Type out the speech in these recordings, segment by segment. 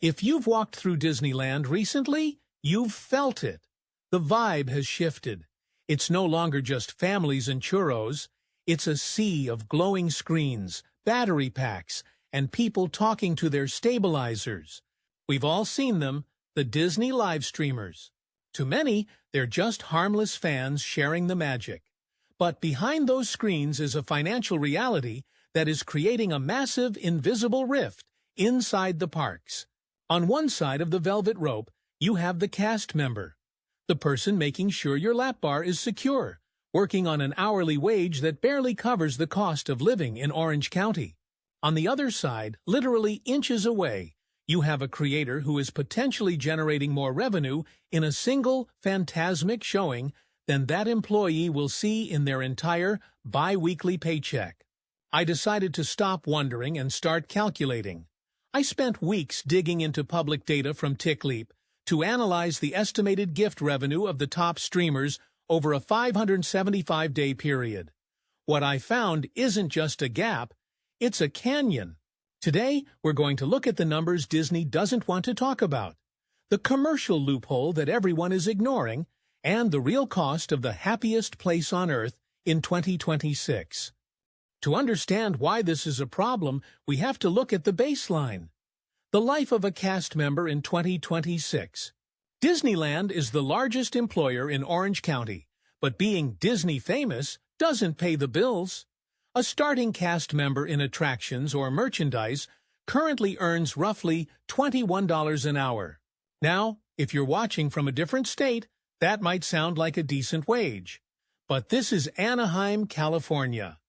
If you've walked through Disneyland recently, you've felt it. The vibe has shifted. It's no longer just families and churros. It's a sea of glowing screens, battery packs, and people talking to their stabilizers. We've all seen them, the Disney live streamers. To many, they're just harmless fans sharing the magic. But behind those screens is a financial reality that is creating a massive invisible rift inside the parks. On one side of the velvet rope, you have the cast member, the person making sure your lap bar is secure, working on an hourly wage that barely covers the cost of living in Orange County. On the other side, literally inches away, you have a creator who is potentially generating more revenue in a single phantasmic showing than that employee will see in their entire bi-weekly paycheck. I decided to stop wondering and start calculating. I spent weeks digging into public data from TickLeap to analyze the estimated gift revenue of the top streamers over a 575-day period. What I found isn't just a gap, it's a canyon. Today, we're going to look at the numbers Disney doesn't want to talk about, the commercial loophole that everyone is ignoring, and the real cost of the happiest place on Earth in 2026. To understand why this is a problem, we have to look at the baseline. The life of a cast member in 2026. Disneyland is the largest employer in Orange County, but being Disney famous doesn't pay the bills. A starting cast member in attractions or merchandise currently earns roughly $21 an hour. Now, if you're watching from a different state, that might sound like a decent wage. But this is Anaheim, California.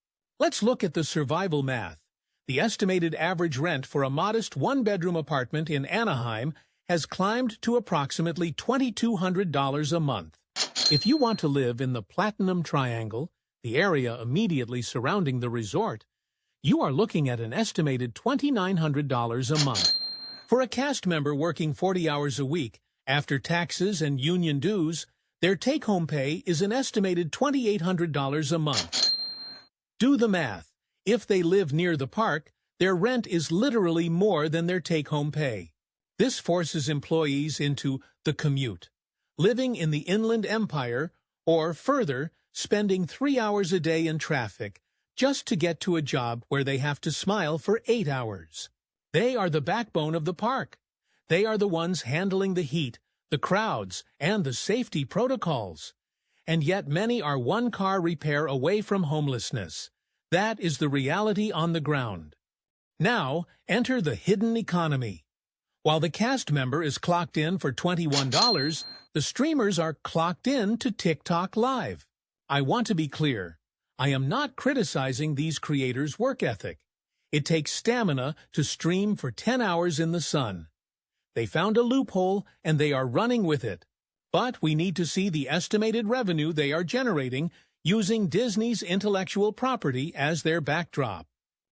Let's look at the survival math. The estimated average rent for a modest one-bedroom apartment in Anaheim has climbed to approximately $2,200 a month. If you want to live in the Platinum Triangle, the area immediately surrounding the resort, you are looking at an estimated $2,900 a month. For a cast member working 40 hours a week, after taxes and union dues, their take-home pay is an estimated $2,800 a month. Do the math. If they live near the park, their rent is literally more than their take-home pay. This forces employees into the commute, living in the Inland Empire, or further, spending 3 hours a day in traffic just to get to a job where they have to smile for 8 hours. They are the backbone of the park. They are the ones handling the heat, the crowds, and the safety protocols. And yet many are one-car repair away from homelessness. That is the reality on the ground. Now, enter the hidden economy. While the cast member is clocked in for $21, the streamers are clocked in to TikTok Live. I want to be clear. I am not criticizing these creators' work ethic. It takes stamina to stream for 10 hours in the sun. They found a loophole and they are running with it. But we need to see the estimated revenue they are generating using Disney's intellectual property as their backdrop.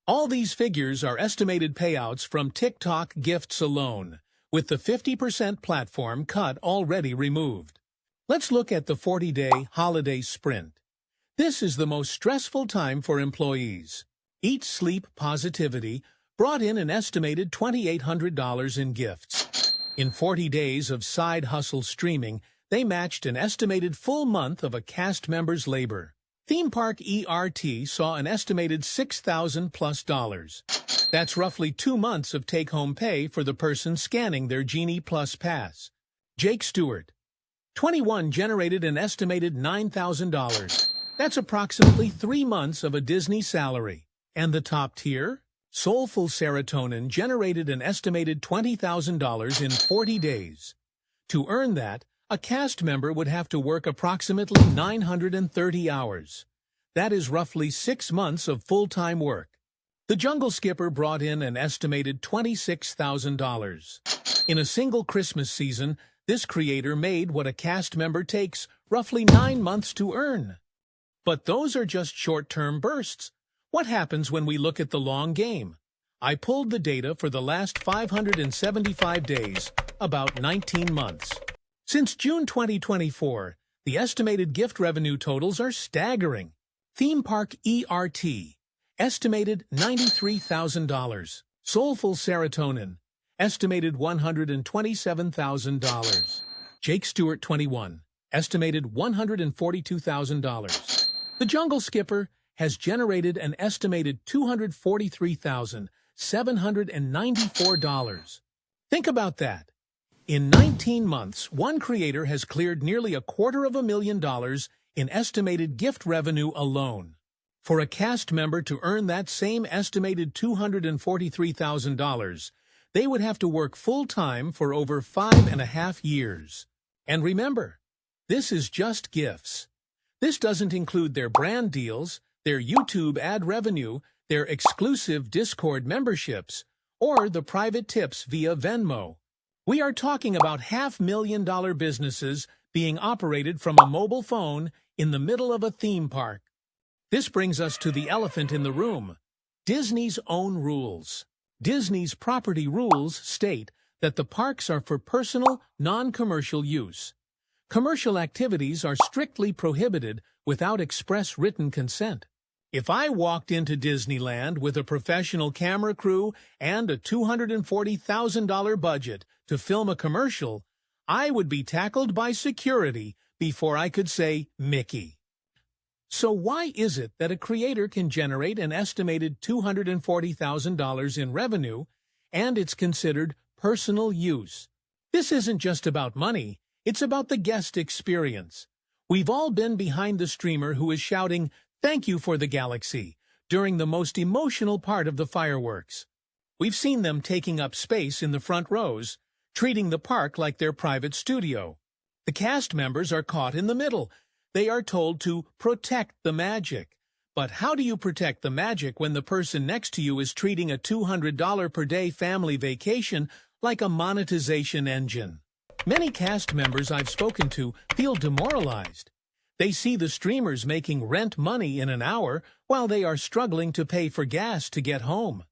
All these figures are estimated payouts from TikTok gifts alone, with the 50% platform cut already removed. Let's look at the 40-day holiday sprint. This is the most stressful time for employees. Eat Sleep Positivity brought in an estimated $2,800 in gifts. In 40 days of side hustle streaming, they matched an estimated full month of a cast member's labor. Theme Park ERT saw an estimated $6,000+. That's roughly 2 months of take-home pay for the person scanning their Genie Plus pass. Jake Stewart, 21, generated an estimated $9,000. That's approximately 3 months of a Disney salary. And the top tier? Soulful Serotonin generated an estimated $20,000 in 40 days. To earn that, a cast member would have to work approximately 930 hours. That is roughly 6 months of full-time work. The Jungle Skipper brought in an estimated $26,000. In a single Christmas season, this creator made what a cast member takes roughly 9 months to earn. But those are just short-term bursts. What happens when we look at the long game? I pulled the data for the last 575 days, about 19 months. Since June 2024, the estimated gift revenue totals are staggering. Theme Park ERT, estimated $93,000. Soulful Serotonin, estimated $127,000. Jake Stewart, 21, estimated $142,000. The Jungle Skipper has generated an estimated $243,794. Think about that. In 19 months, one creator has cleared nearly $250,000 in estimated gift revenue alone. For a cast member to earn that same estimated $243,000, they would have to work full-time for over 5.5 years. And remember, this is just gifts. This doesn't include their brand deals, their YouTube ad revenue, their exclusive Discord memberships, or the private tips via Venmo. We are talking about $500,000 businesses being operated from a mobile phone in the middle of a theme park. This brings us to the elephant in the room: Disney's own rules. Disney's property rules state that the parks are for personal, non-commercial use. Commercial activities are strictly prohibited without express written consent. If I walked into Disneyland with a professional camera crew and a $240,000 budget to film a commercial, I would be tackled by security before I could say Mickey. So why is it that a creator can generate an estimated $240,000 in revenue and it's considered personal use? This isn't just about money, it's about the guest experience. We've all been behind the streamer who is shouting, "Thank you for the galaxy," during the most emotional part of the fireworks. We've seen them taking up space in the front rows, treating the park like their private studio. The cast members are caught in the middle. They are told to protect the magic. But how do you protect the magic when the person next to you is treating a $200 per day family vacation like a monetization engine? Many cast members I've spoken to feel demoralized. They see the streamers making rent money in an hour while they are struggling to pay for gas to get home.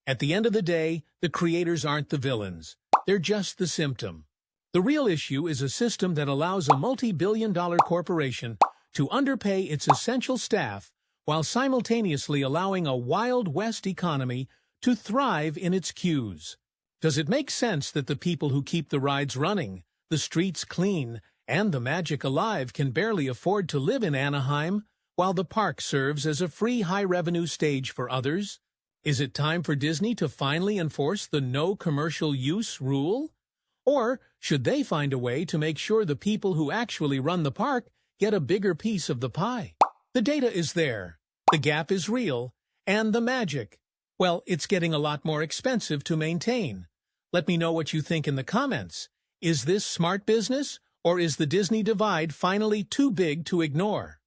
At the end of the day, the creators aren't the villains. They're just the symptom. The real issue is a system that allows a multi-billion-dollar corporation to underpay its essential staff while simultaneously allowing a Wild West economy to thrive in its queues. Does it make sense that the people who keep the rides running, the streets clean, and the magic alive can barely afford to live in Anaheim, while the park serves as a free high-revenue stage for others? Is it time for Disney to finally enforce the no commercial use rule? Or should they find a way to make sure the people who actually run the park get a bigger piece of the pie? The data is there, the gap is real, and the magic, well, it's getting a lot more expensive to maintain. Let me know what you think in the comments. Is this smart business, or is the Disney divide finally too big to ignore?